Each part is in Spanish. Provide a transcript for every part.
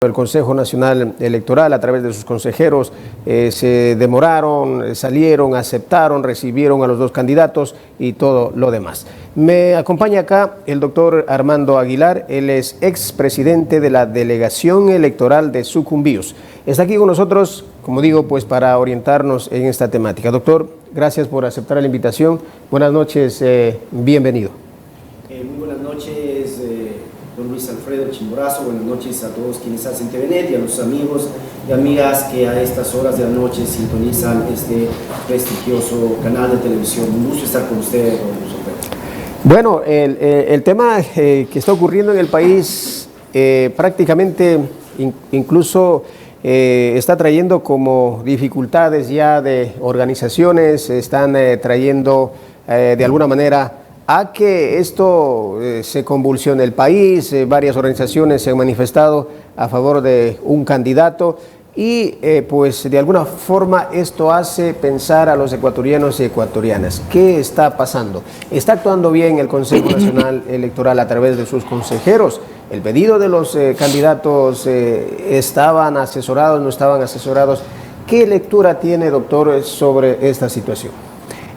El Consejo Nacional Electoral, a través de sus consejeros, se demoraron, salieron, aceptaron, recibieron a los dos candidatos y todo lo demás. Me acompaña acá el doctor Armando Aguilar, él es expresidente de la Delegación Electoral de Sucumbíos. Está aquí con nosotros, como digo, pues para orientarnos en esta temática. Doctor, gracias por aceptar la invitación. Buenas noches, bienvenido. Muy buenas noches, don Luis Alfredo Chimborazo. Buenas noches a todos quienes hacen TVNet y a los amigos y amigas que a estas horas de la noche sintonizan este prestigioso canal de televisión. Un gusto estar con ustedes, don Luis Alfredo. Bueno, el tema que está ocurriendo en el país prácticamente incluso está trayendo como dificultades ya de organizaciones, están trayendo de alguna manera a que esto se convulsione el país. Varias organizaciones se han manifestado a favor de un candidato y pues de alguna forma esto hace pensar a los ecuatorianos y ecuatorianas. ¿Qué está pasando? ¿Está actuando bien el Consejo Nacional Electoral a través de sus consejeros? ¿El pedido de los candidatos estaban asesorados, no estaban asesorados? ¿Qué lectura tiene, doctor, sobre esta situación?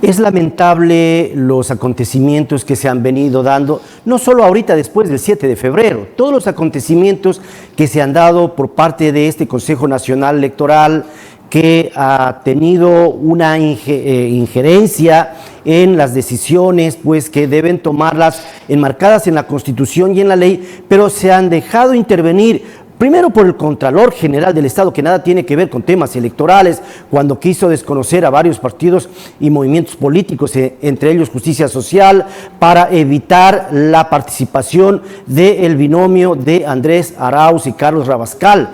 Es lamentable los acontecimientos que se han venido dando, no solo ahorita después del 7 de febrero, todos los acontecimientos que se han dado por parte de este Consejo Nacional Electoral, que ha tenido una injerencia en las decisiones pues, que deben tomarlas enmarcadas en la Constitución y en la ley, pero se han dejado intervenir primero por el Contralor General del Estado, que nada tiene que ver con temas electorales, cuando quiso desconocer a varios partidos y movimientos políticos, entre ellos Justicia Social, para evitar la participación del binomio de Andrés Arauz y Carlos Rabascal.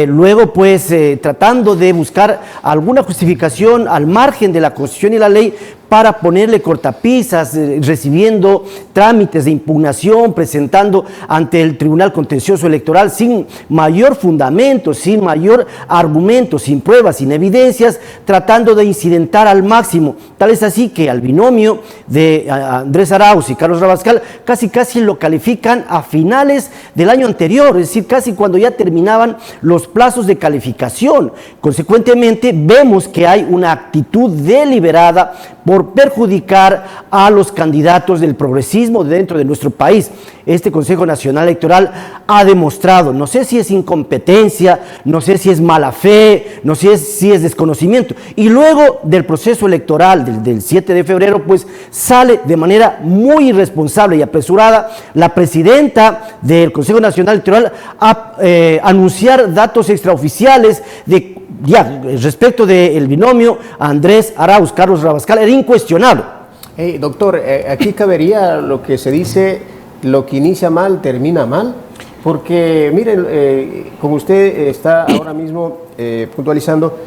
Luego, pues, tratando de buscar alguna justificación al margen de la Constitución y la ley, para ponerle cortapisas, recibiendo trámites de impugnación, presentando ante el Tribunal Contencioso Electoral sin mayor fundamento, sin mayor argumento, sin pruebas, sin evidencias, tratando de incidentar al máximo. Tal es así que al binomio de Andrés Arauz y Carlos Rabascal casi lo califican a finales del año anterior, es decir, casi cuando ya terminaban los plazos de calificación. Consecuentemente, vemos que hay una actitud deliberada por perjudicar a los candidatos del progresismo dentro de nuestro país. Este Consejo Nacional Electoral ha demostrado, no sé si es incompetencia, no sé si es mala fe, no sé si es desconocimiento. Y luego del proceso electoral del 7 de febrero, pues sale de manera muy irresponsable y apresurada la presidenta del Consejo Nacional Electoral a anunciar datos extraoficiales respecto del binomio Andrés Arauz, Carlos Rabascal. Era incuestionable. Doctor, aquí cabería lo que se dice: lo que inicia mal, termina mal. Porque, miren, como usted está ahora mismo puntualizando,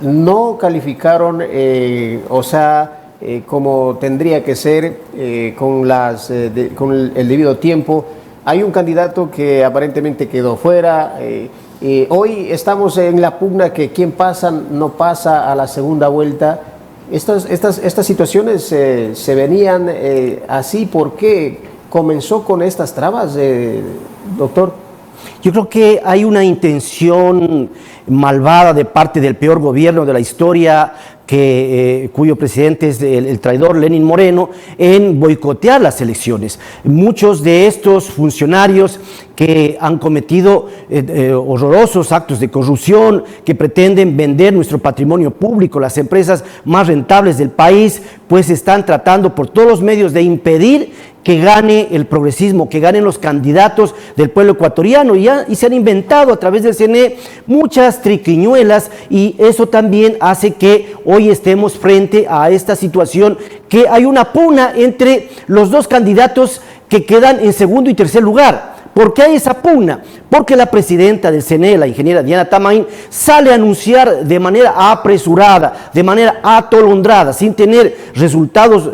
no calificaron, como tendría que ser, con el debido tiempo. Hay un candidato que aparentemente quedó fuera. Hoy estamos en la pugna que quien pasa no pasa a la segunda vuelta. Estas situaciones se venían así. ¿Por qué comenzó con estas trabas, doctor? Yo creo que hay una intención malvada de parte del peor gobierno de la historia, cuyo presidente es el traidor Lenín Moreno, en boicotear las elecciones. Muchos de estos funcionarios que han cometido horrorosos actos de corrupción, que pretenden vender nuestro patrimonio público, las empresas más rentables del país, pues están tratando por todos los medios de impedir que gane el progresismo, que ganen los candidatos del pueblo ecuatoriano, y se han inventado a través del CNE muchas triquiñuelas, y eso también hace que hoy estemos frente a esta situación, que hay una pugna entre los dos candidatos que quedan en segundo y tercer lugar. ¿Por qué hay esa pugna? Porque la presidenta del CNE, la ingeniera Diana Tamain, sale a anunciar de manera apresurada, de manera atolondrada, sin tener resultados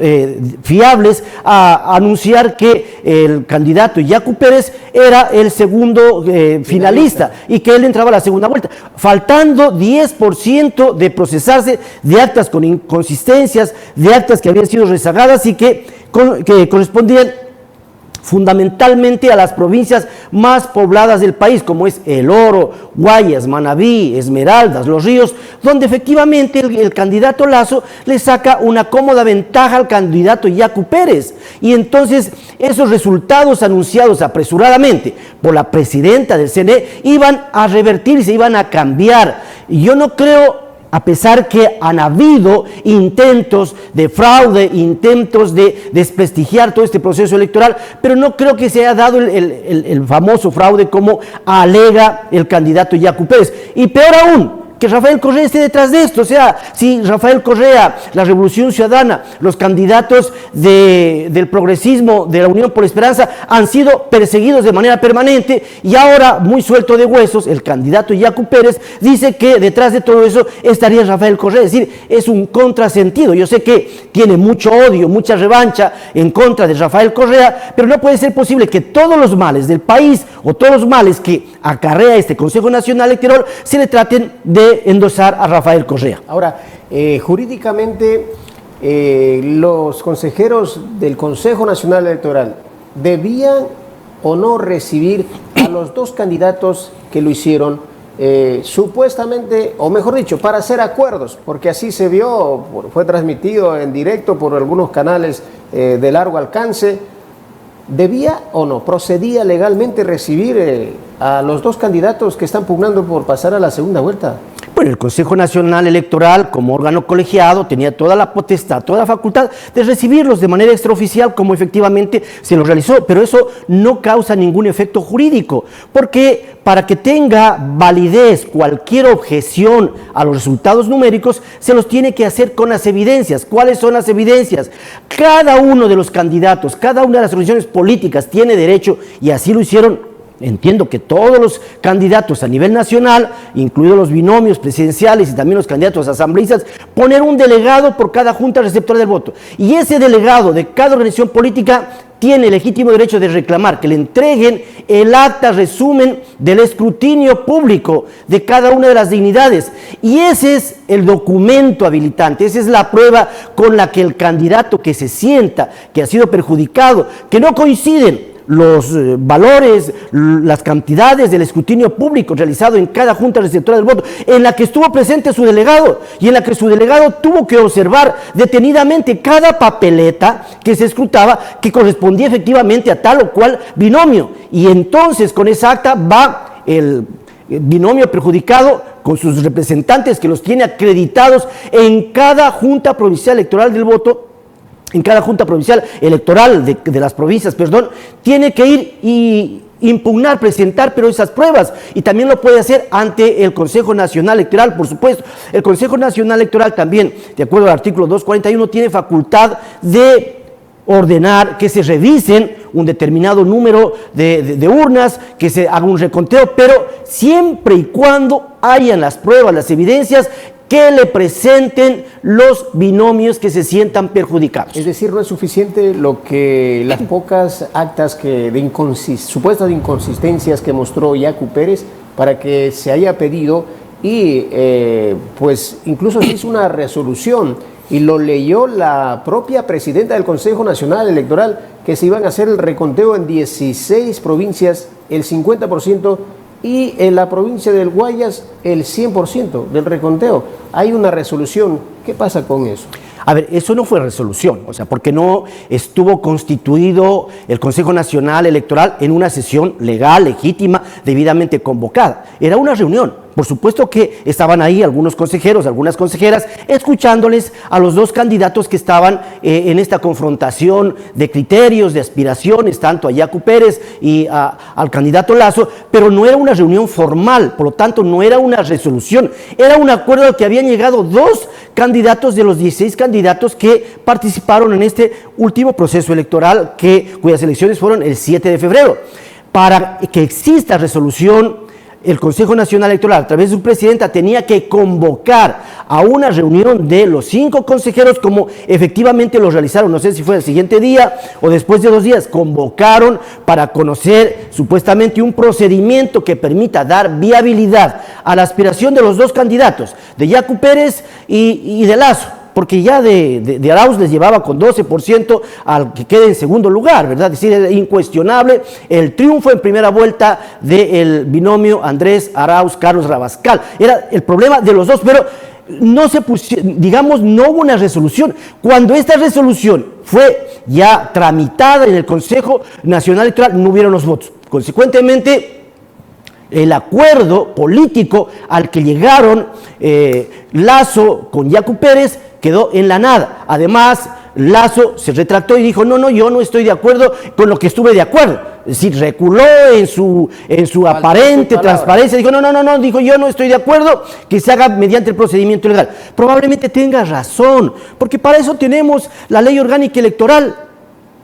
fiables, a anunciar que el candidato Yacu Pérez era el segundo finalista y que él entraba a la segunda vuelta, faltando 10% de procesarse de actas con inconsistencias, de actas que habían sido rezagadas y que correspondían fundamentalmente a las provincias más pobladas del país, como es El Oro, Guayas, Manabí, Esmeraldas, Los Ríos, donde efectivamente el candidato Lasso le saca una cómoda ventaja al candidato Yacu Pérez. Y entonces esos resultados anunciados apresuradamente por la presidenta del CNE iban a revertirse, iban a cambiar. Y yo no creo, a pesar que han habido intentos de fraude, intentos de desprestigiar todo este proceso electoral, pero no creo que se haya dado el famoso fraude como alega el candidato Yacu Pérez. Y peor aún, que Rafael Correa esté detrás de esto. O sea, si Rafael Correa, la Revolución Ciudadana, los candidatos del progresismo, de la Unión por la Esperanza, han sido perseguidos de manera permanente, y ahora, muy suelto de huesos, el candidato Yacu Pérez dice que detrás de todo eso estaría Rafael Correa. Es decir, es un contrasentido. Yo sé que tiene mucho odio, mucha revancha en contra de Rafael Correa, pero no puede ser posible que todos los males del país o todos los males que acarrea este Consejo Nacional Electoral se le traten de endosar a Rafael Correa. Ahora, jurídicamente, los consejeros del Consejo Nacional Electoral debían o no recibir a los dos candidatos que lo hicieron, supuestamente, o mejor dicho, para hacer acuerdos, porque así se vio, fue transmitido en directo por algunos canales de largo alcance. ¿Debía o no, procedía legalmente recibir a los dos candidatos que están pugnando por pasar a la segunda vuelta? Bueno, el Consejo Nacional Electoral, como órgano colegiado, tenía toda la potestad, toda la facultad de recibirlos de manera extraoficial, como efectivamente se lo realizó, pero eso no causa ningún efecto jurídico, porque para que tenga validez cualquier objeción a los resultados numéricos, se los tiene que hacer con las evidencias. ¿Cuáles son las evidencias? Cada uno de los candidatos, cada una de las organizaciones políticas tiene derecho, y así lo hicieron. Entiendo que todos los candidatos a nivel nacional, incluidos los binomios presidenciales y también los candidatos asambleístas, poner un delegado por cada junta receptora del voto. Y ese delegado de cada organización política tiene legítimo derecho de reclamar que le entreguen el acta resumen del escrutinio público de cada una de las dignidades. Y ese es el documento habilitante, esa es la prueba con la que el candidato que se sienta que ha sido perjudicado, que no coinciden los valores, las cantidades del escrutinio público realizado en cada junta receptora del voto, en la que estuvo presente su delegado y en la que su delegado tuvo que observar detenidamente cada papeleta que se escrutaba, que correspondía efectivamente a tal o cual binomio. Y entonces con esa acta va el binomio perjudicado con sus representantes, que los tiene acreditados en cada junta provincial electoral del voto, en cada junta provincial electoral de las provincias, perdón, tiene que ir y impugnar, presentar, pero esas pruebas, y también lo puede hacer ante el Consejo Nacional Electoral, por supuesto. El Consejo Nacional Electoral también, de acuerdo al artículo 241, tiene facultad de ordenar que se revisen un determinado número de urnas, que se haga un reconteo, pero siempre y cuando hayan las pruebas, las evidencias que le presenten los binomios que se sientan perjudicados. Es decir, no es suficiente lo que las pocas actas supuestas inconsistencias que mostró Yacu Pérez para que se haya pedido, y pues incluso se hizo una resolución y lo leyó la propia presidenta del Consejo Nacional Electoral, que se iban a hacer el reconteo en 16 provincias, el 50%, y en la provincia del Guayas el 100% del reconteo. Hay una resolución. ¿Qué pasa con eso? A ver, eso no fue resolución, o sea, porque no estuvo constituido el Consejo Nacional Electoral en una sesión legal, legítima, debidamente convocada. Era una reunión. Por supuesto que estaban ahí algunos consejeros, algunas consejeras, escuchándoles a los dos candidatos que estaban en esta confrontación de criterios, de aspiraciones, tanto a Yacu Pérez y al candidato Lasso, pero no era una reunión formal, por lo tanto no era una resolución, era un acuerdo al que habían llegado dos candidatos de los 16 candidatos que participaron en este último proceso electoral, cuyas elecciones fueron el 7 de febrero. Para que exista resolución, el Consejo Nacional Electoral, a través de su presidenta, tenía que convocar a una reunión de los 5 consejeros, como efectivamente lo realizaron. No sé si fue el siguiente día o después de 2 días. Convocaron para conocer supuestamente un procedimiento que permita dar viabilidad a la aspiración de los dos candidatos, de Yacu Pérez y de Lasso. porque ya de Arauz les llevaba con 12% al que quede en segundo lugar, ¿verdad? Es decir, es incuestionable el triunfo en primera vuelta del binomio Andrés Arauz, Carlos Rabascal. Era el problema de los dos, pero no se pusieron, digamos, no hubo una resolución. Cuando esta resolución fue ya tramitada en el Consejo Nacional Electoral, no hubieron los votos. Consecuentemente, el acuerdo político al que llegaron Lasso con Yacu Pérez quedó en la nada. Además, Lasso se retractó y dijo, no, yo no estoy de acuerdo con lo que estuve de acuerdo. Es decir, reculó en su aparente transparencia, dijo, no, dijo, yo no estoy de acuerdo que se haga mediante el procedimiento legal. Probablemente tenga razón, porque para eso tenemos la Ley Orgánica Electoral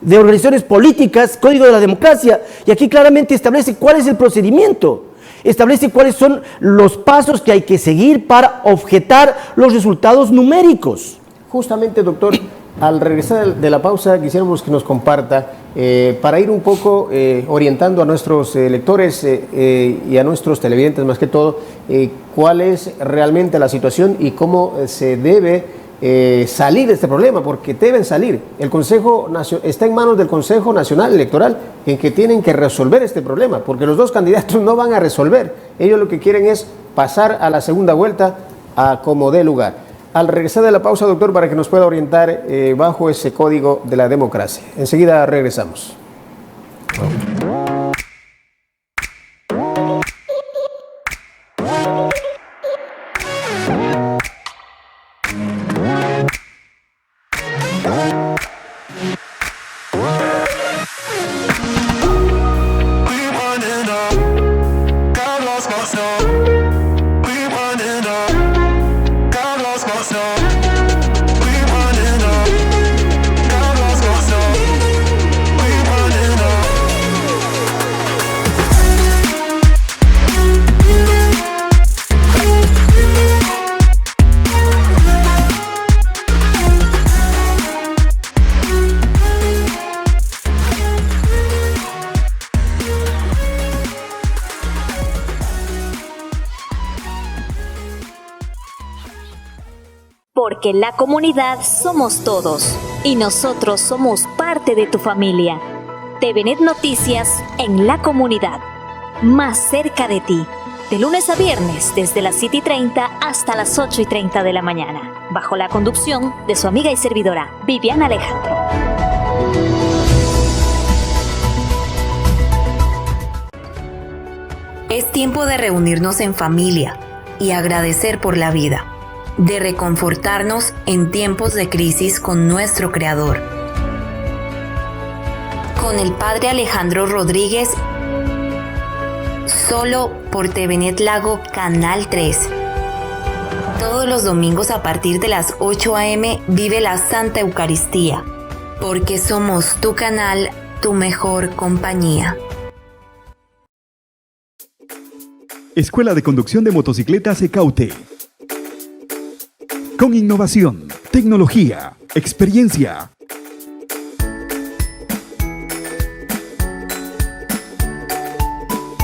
de Organizaciones Políticas, Código de la Democracia, y aquí claramente establece cuál es el procedimiento. Establece cuáles son los pasos que hay que seguir para objetar los resultados numéricos. Justamente, doctor, al regresar de la pausa, quisiéramos que nos comparta, para ir un poco orientando a nuestros lectores y a nuestros televidentes más que todo, cuál es realmente la situación y cómo se debe salir de este problema, porque deben salir. El Consejo está en manos del Consejo Nacional Electoral, en que tienen que resolver este problema, porque los dos candidatos no van a resolver. Ellos lo que quieren es pasar a la segunda vuelta a como dé lugar. Al regresar de la pausa, doctor, para que nos pueda orientar bajo ese código de la democracia. Enseguida regresamos. Porque la comunidad somos todos y nosotros somos parte de tu familia. TVNet Noticias en la comunidad, más cerca de ti, de lunes a viernes desde las 7:30 hasta las 8:30 de la mañana, bajo la conducción de su amiga y servidora, Viviana Alejandro. Es tiempo de reunirnos en familia y agradecer por la vida, de reconfortarnos en tiempos de crisis con nuestro Creador. Con el Padre Alejandro Rodríguez, solo por TVNet Lago Canal 3. Todos los domingos a partir de las 8 a.m. vive la Santa Eucaristía, porque somos tu canal, tu mejor compañía. Escuela de Conducción de Motocicletas ECAUTE. Con innovación, tecnología, experiencia.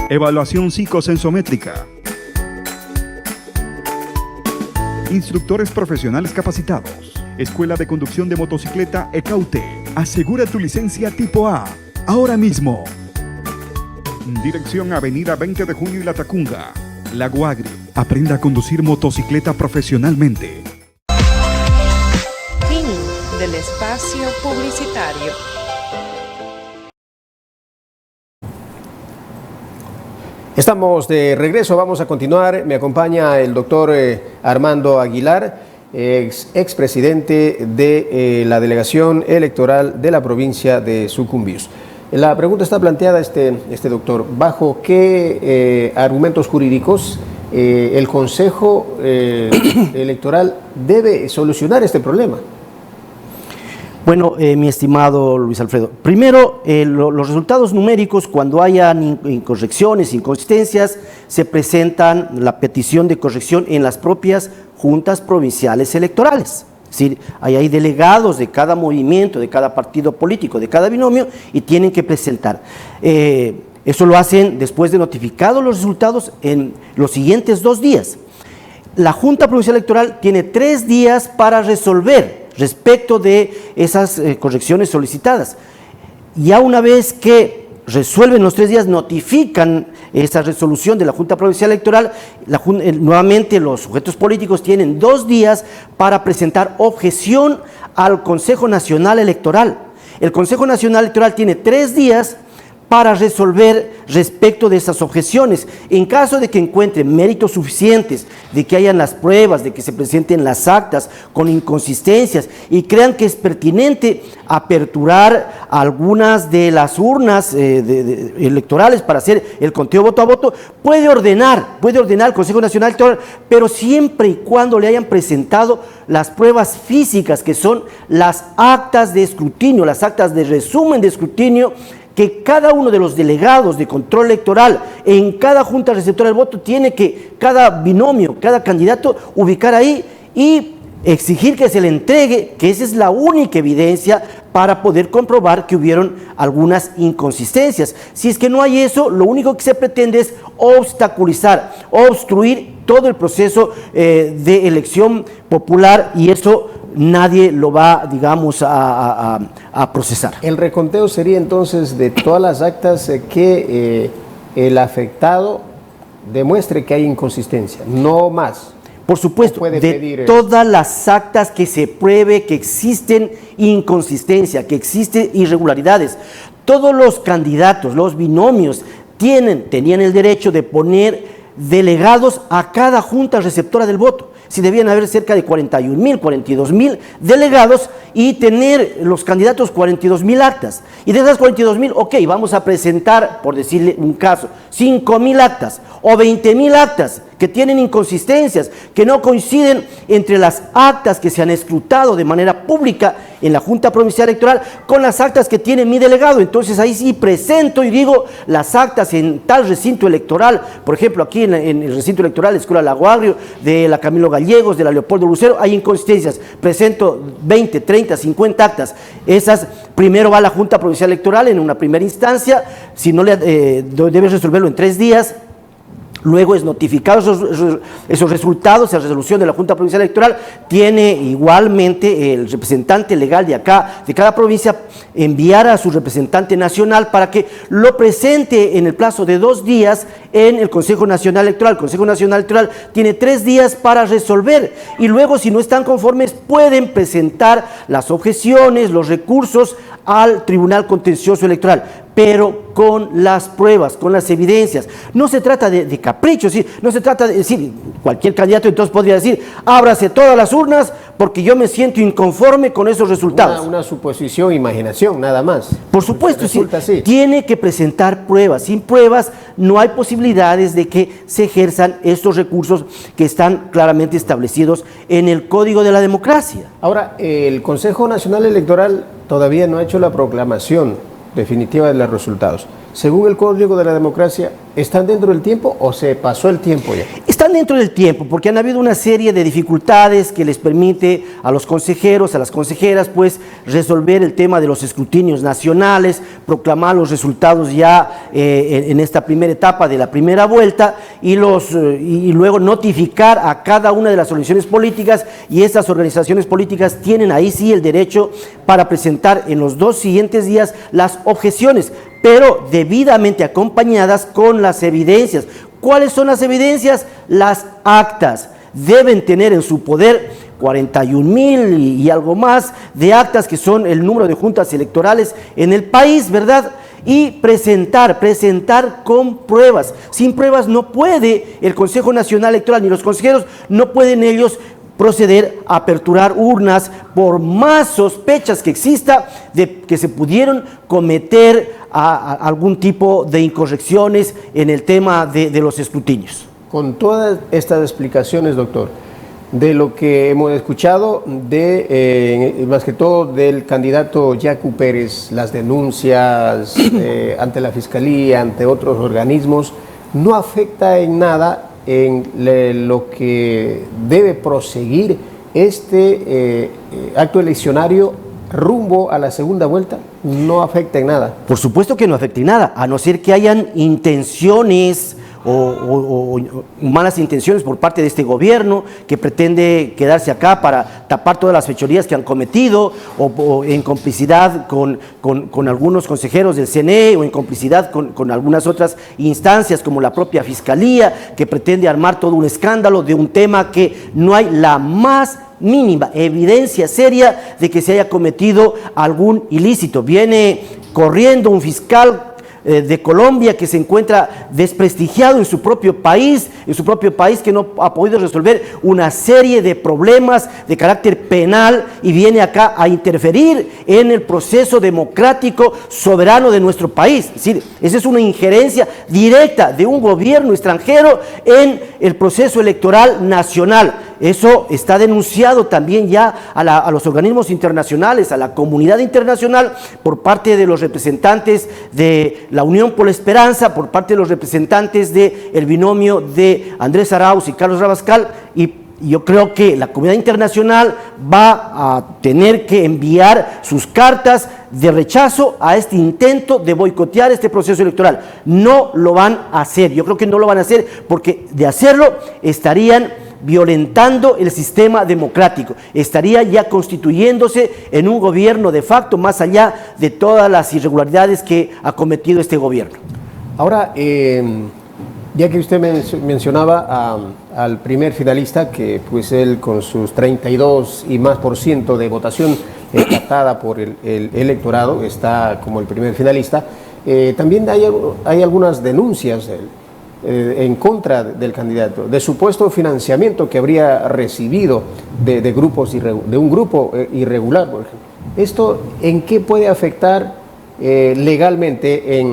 Evaluación psicosensométrica. Instructores profesionales capacitados. Escuela de Conducción de Motocicleta ECAUTE. Asegura tu licencia tipo A, ahora mismo. Dirección Avenida 20 de Junio y La Tacunga, Lago Agrio. Aprenda a conducir motocicleta profesionalmente. Fin del espacio publicitario. Estamos de regreso, vamos a continuar. Me acompaña el doctor Armando Aguilar, expresidente de la delegación electoral de la provincia de Sucumbíos. La pregunta está planteada, doctor, ¿bajo qué argumentos jurídicos el Consejo Electoral debe solucionar este problema? Bueno, mi estimado Luis Alfredo, primero, los resultados numéricos, cuando hayan incorrecciones, inconsistencias, se presentan la petición de corrección en las propias juntas provinciales electorales. Es decir, hay delegados de cada movimiento, de cada partido político, de cada binomio, y tienen que presentar. Eso lo hacen después de notificados los resultados en los siguientes 2 días. la Junta Provincial Electoral tiene 3 días para resolver respecto de esas correcciones solicitadas. Ya una vez que resuelven los 3 días, notifican esa resolución de la Junta Provincial Electoral, nuevamente los sujetos políticos tienen 2 días para presentar objeción al Consejo Nacional Electoral. El Consejo Nacional Electoral tiene 3 días para resolver respecto de esas objeciones. En caso de que encuentren méritos suficientes, de que hayan las pruebas, de que se presenten las actas con inconsistencias y crean que es pertinente aperturar algunas de las urnas electorales para hacer el conteo voto a voto, puede ordenar el Consejo Nacional Electoral, pero siempre y cuando le hayan presentado las pruebas físicas, que son las actas de escrutinio, las actas de resumen de escrutinio, que cada uno de los delegados de control electoral en cada junta receptora del voto tiene que, cada binomio, cada candidato, ubicar ahí y exigir que se le entregue, que esa es la única evidencia para poder comprobar que hubieron algunas inconsistencias. Si es que no hay eso, lo único que se pretende es obstaculizar, obstruir todo el proceso de elección popular, y eso nadie lo va, digamos, a procesar. El reconteo sería entonces de todas las actas que el afectado demuestre que hay inconsistencia, no más. Por supuesto, de todas las actas que se pruebe que existen inconsistencia, que existen irregularidades. Todos los candidatos, los binomios, tenían el derecho de poner delegados a cada junta receptora del voto. Si debían haber cerca de 41.000, 42.000 delegados y tener los candidatos 42.000 actas. Y de esas 42.000, ok, vamos a presentar, por decirle un caso, 5.000 actas o 20.000 actas que tienen inconsistencias, que no coinciden entre las actas que se han escrutado de manera pública en la Junta Provincial Electoral con las actas que tiene mi delegado. Entonces ahí sí presento y digo, las actas en tal recinto electoral, por ejemplo aquí en el recinto electoral de la Escuela Lago Agrio, de la Camilo Gallegos, de la Leopoldo Lucero, hay inconsistencias, presento 20, 30, 50 actas. Esas primero va a la Junta Provincial Electoral en una primera instancia, si no debe resolverlo en 3 días. Luego es notificado esos resultados, esa resolución de la Junta Provincial Electoral, tiene igualmente el representante legal de acá, de cada provincia, enviar a su representante nacional para que lo presente en el plazo de 2 días en el Consejo Nacional Electoral. El Consejo Nacional Electoral tiene 3 días para resolver, y luego, si no están conformes, pueden presentar las objeciones, los recursos al Tribunal Contencioso Electoral, pero con las pruebas, con las evidencias. No se trata de caprichos, ¿sí? No se trata de decir, cualquier candidato entonces podría decir, ábrase todas las urnas porque yo me siento inconforme con esos resultados. Una suposición, imaginación, nada más. Por supuesto, sí, tiene que presentar pruebas. Sin pruebas no hay posibilidades de que se ejerzan estos recursos que están claramente establecidos en el Código de la Democracia. Ahora, el Consejo Nacional Electoral todavía no ha hecho la proclamación definitiva de los resultados. Según el Código de la Democracia, ¿están dentro del tiempo o se pasó el tiempo ya? Están dentro del tiempo, porque han habido una serie de dificultades que les permite a los consejeros, a las consejeras, pues resolver el tema de los escrutinios nacionales, proclamar los resultados ya en esta primera etapa de la primera vuelta, y luego notificar a cada una de las organizaciones políticas, y esas organizaciones políticas tienen ahí sí el derecho para presentar en los 2 siguientes días las objeciones, pero debidamente acompañadas con las evidencias. ¿Cuáles son las evidencias? Las actas. Deben tener en su poder 41.000 y algo más de actas, que son el número de juntas electorales en el país, ¿verdad? Y presentar con pruebas. Sin pruebas no puede el Consejo Nacional Electoral, ni los consejeros, no pueden ellos proceder a aperturar urnas por más sospechas que exista de que se pudieron cometer algún tipo de incorrecciones en el tema de los escrutinios. Con todas estas explicaciones, doctor, de lo que hemos escuchado, más que todo del candidato Yacu Pérez, las denuncias ante la Fiscalía, ante otros organismos, no afecta en nada en lo que debe proseguir este acto eleccionario rumbo a la segunda vuelta. No afecta en nada. Por supuesto que no afecta en nada, a no ser que hayan intenciones o malas intenciones por parte de este gobierno que pretende quedarse acá para tapar todas las fechorías que han cometido, o en complicidad con algunos consejeros del CNE, o en complicidad con algunas otras instancias como la propia Fiscalía, que pretende armar todo un escándalo de un tema que no hay la más mínima evidencia seria de que se haya cometido algún ilícito. Viene corriendo un fiscal de Colombia que se encuentra desprestigiado en su propio país que no ha podido resolver una serie de problemas de carácter penal, y viene acá a interferir en el proceso democrático soberano de nuestro país. Es decir, esa es una injerencia directa de un gobierno extranjero en el proceso electoral nacional. Eso está denunciado también ya a los organismos internacionales, a la comunidad internacional, por parte de los representantes de la Unión por la Esperanza, por parte de los representantes del binomio de Andrés Arauz y Carlos Rabascal, y yo creo que la comunidad internacional va a tener que enviar sus cartas de rechazo a este intento de boicotear este proceso electoral. No lo van a hacer, yo creo que no lo van a hacer, porque de hacerlo estarían violentando el sistema democrático, estaría ya constituyéndose en un gobierno de facto, más allá de todas las irregularidades que ha cometido este gobierno. Ahora, ya que usted mencionaba al primer finalista, que pues él con sus 32 y más % de votación captada por el electorado está como el primer finalista, también hay algunas denuncias en contra del candidato, de supuesto financiamiento que habría recibido de un grupo irregular, por ejemplo. ¿Esto en qué puede afectar legalmente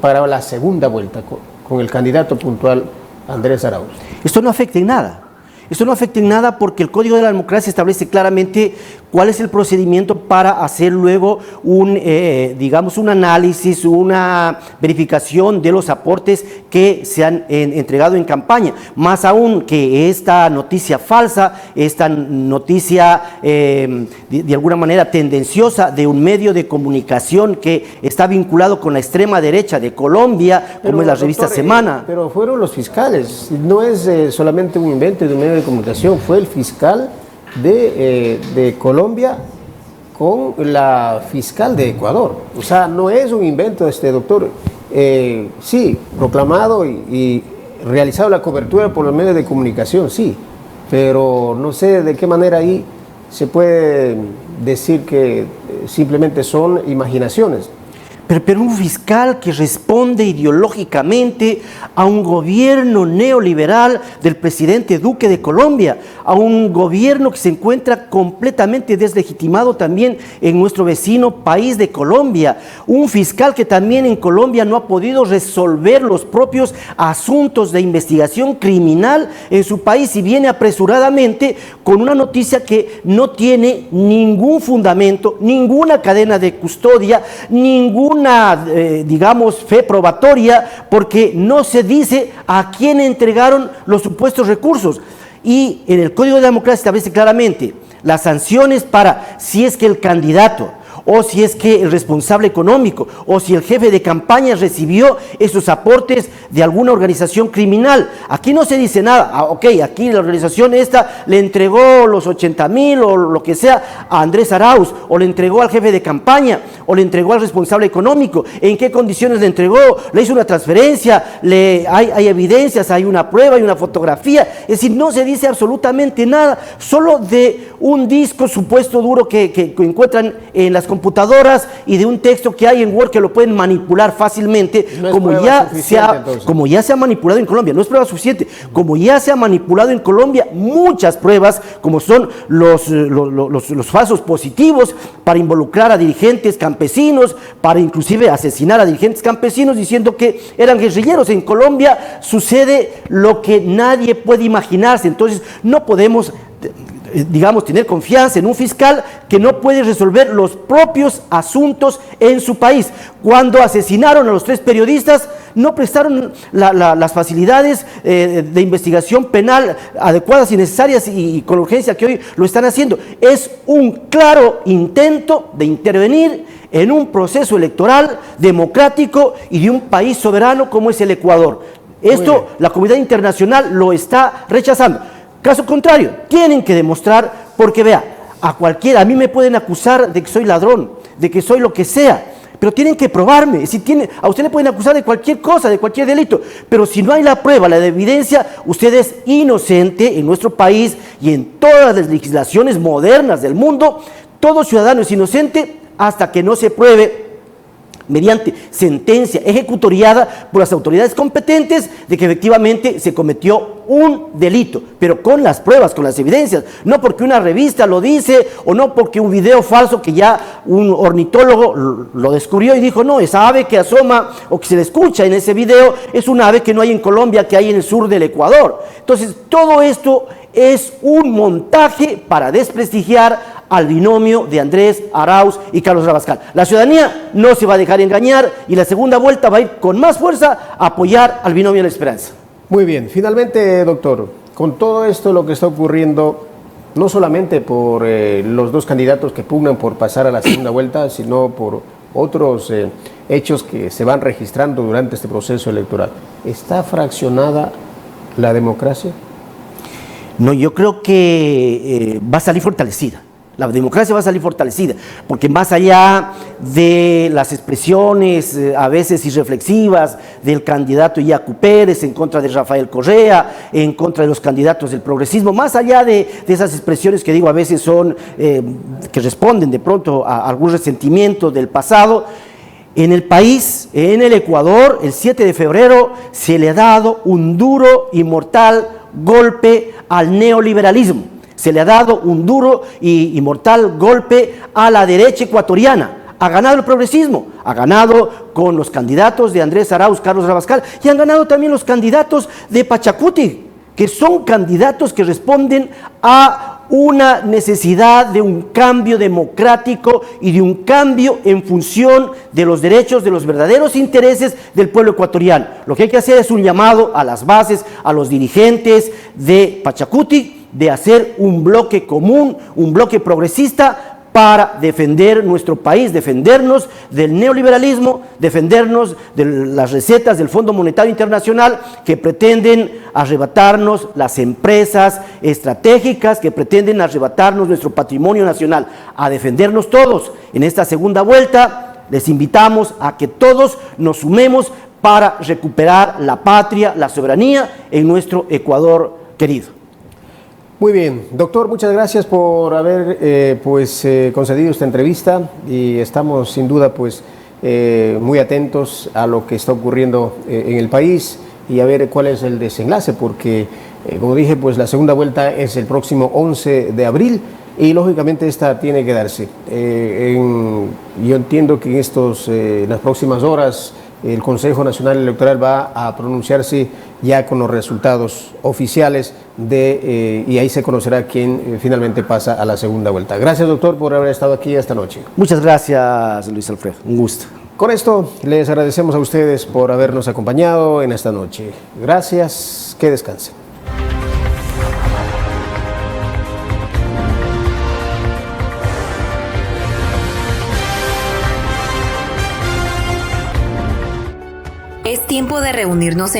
para la segunda vuelta con el candidato puntual Andrés Arauz? Esto no afecta en nada. Esto no afecta en nada, porque el Código de la Democracia establece claramente cuál es el procedimiento para hacer luego un análisis, una verificación de los aportes que se han entregado en campaña. Más aún que esta noticia falsa, esta noticia de alguna manera tendenciosa de un medio de comunicación que está vinculado con la extrema derecha de Colombia, como es la revista Semana. Pero fueron los fiscales, no es solamente un invento de un medio de comunicación, fue el fiscal de Colombia con la fiscal de Ecuador. O sea, no es un invento de este doctor. Sí, proclamado y realizado la cobertura por los medios de comunicación, sí, pero no sé de qué manera ahí se puede decir que simplemente son imaginaciones. Pero un fiscal que responde ideológicamente a un gobierno neoliberal del presidente Duque de Colombia, a un gobierno que se encuentra completamente deslegitimado también en nuestro vecino país de Colombia, un fiscal que también en Colombia no ha podido resolver los propios asuntos de investigación criminal en su país, y viene apresuradamente con una noticia que no tiene ningún fundamento, ninguna cadena de custodia, ninguna fe probatoria, porque no se dice a quién entregaron los supuestos recursos. Y en el Código de Democracia establece claramente las sanciones para si es que el candidato, o si es que el responsable económico, o si el jefe de campaña recibió esos aportes de alguna organización criminal. Aquí no se dice nada. Ok, aquí la organización esta le entregó los 80,000 o lo que sea a Andrés Arauz, o le entregó al jefe de campaña, o le entregó al responsable económico. ¿En qué condiciones le entregó? ¿Le hizo una transferencia? ¿Hay evidencias? ¿Hay una prueba? ¿Hay una fotografía? Es decir, no se dice absolutamente nada, solo de un disco supuesto duro que encuentran en las computadoras, y de un texto que hay en Word que lo pueden manipular fácilmente, no como ya se ha manipulado en Colombia. No es prueba suficiente, como ya se ha manipulado en Colombia muchas pruebas, como son los falsos positivos para involucrar a dirigentes campesinos, para inclusive asesinar a dirigentes campesinos diciendo que eran guerrilleros. En Colombia sucede lo que nadie puede imaginarse. Entonces no podemos tener confianza en un fiscal que no puede resolver los propios asuntos en su país. Cuando asesinaron a los 3 periodistas, no prestaron las facilidades de investigación penal adecuadas y necesarias, y con urgencia que hoy lo están haciendo. Es un claro intento de intervenir en un proceso electoral democrático y de un país soberano como es el Ecuador. Esto la comunidad internacional lo está rechazando. Caso contrario, tienen que demostrar, porque vea, a mí me pueden acusar de que soy ladrón, de que soy lo que sea, pero tienen que probarme. A usted le pueden acusar de cualquier cosa, de cualquier delito, pero si no hay la prueba, la evidencia, usted es inocente. En nuestro país y en todas las legislaciones modernas del mundo, todo ciudadano es inocente hasta que no se pruebe mediante sentencia ejecutoriada por las autoridades competentes de que efectivamente se cometió un delito, pero con las pruebas, con las evidencias, no porque una revista lo dice o no porque un video falso que ya un ornitólogo lo descubrió y dijo, no, esa ave que asoma o que se le escucha en ese video es una ave que no hay en Colombia, que hay en el sur del Ecuador. Entonces, todo esto es un montaje para desprestigiar al binomio de Andrés Arauz y Carlos Rabascal. La ciudadanía no se va a dejar engañar y la segunda vuelta va a ir con más fuerza a apoyar al binomio de la esperanza. Muy bien, finalmente, doctor, con todo esto lo que está ocurriendo, no solamente por los dos candidatos que pugnan por pasar a la segunda vuelta, sino por otros hechos que se van registrando durante este proceso electoral, ¿está fraccionada la democracia? No, yo creo que va a salir fortalecida. La democracia va a salir fortalecida, porque más allá de las expresiones a veces irreflexivas del candidato Yacu Pérez en contra de Rafael Correa, en contra de los candidatos del progresismo, más allá de esas expresiones que digo a veces son, que responden de pronto a algún resentimiento del pasado, en el país, en el Ecuador, el 7 de febrero se le ha dado un duro y mortal golpe al neoliberalismo. Se le ha dado un duro y mortal golpe a la derecha ecuatoriana. Ha ganado el progresismo, ha ganado con los candidatos de Andrés Arauz, Carlos Rabascal, y han ganado también los candidatos de Pachacuti, que son candidatos que responden a una necesidad de un cambio democrático y de un cambio en función de los derechos, de los verdaderos intereses del pueblo ecuatoriano. Lo que hay que hacer es un llamado a las bases, a los dirigentes de Pachacuti, de hacer un bloque común, un bloque progresista para defender nuestro país, defendernos del neoliberalismo, defendernos de las recetas del Fondo Monetario Internacional que pretenden arrebatarnos las empresas estratégicas, que pretenden arrebatarnos nuestro patrimonio nacional, a defendernos todos. En esta segunda vuelta les invitamos a que todos nos sumemos para recuperar la patria, la soberanía en nuestro Ecuador querido. Muy bien, doctor, muchas gracias por haber concedido esta entrevista y estamos sin duda muy atentos a lo que está ocurriendo en el país y a ver cuál es el desenlace, porque como dije, la segunda vuelta es el próximo 11 de abril y lógicamente esta tiene que darse. Yo entiendo que en las próximas horas el Consejo Nacional Electoral va a pronunciarse ya con los resultados oficiales y ahí se conocerá quién finalmente pasa a la segunda vuelta. Gracias, doctor, por haber estado aquí esta noche. Muchas gracias, Luis Alfredo. Un gusto. Con esto les agradecemos a ustedes por habernos acompañado en esta noche. Gracias, que descansen. Es tiempo de reunirnos en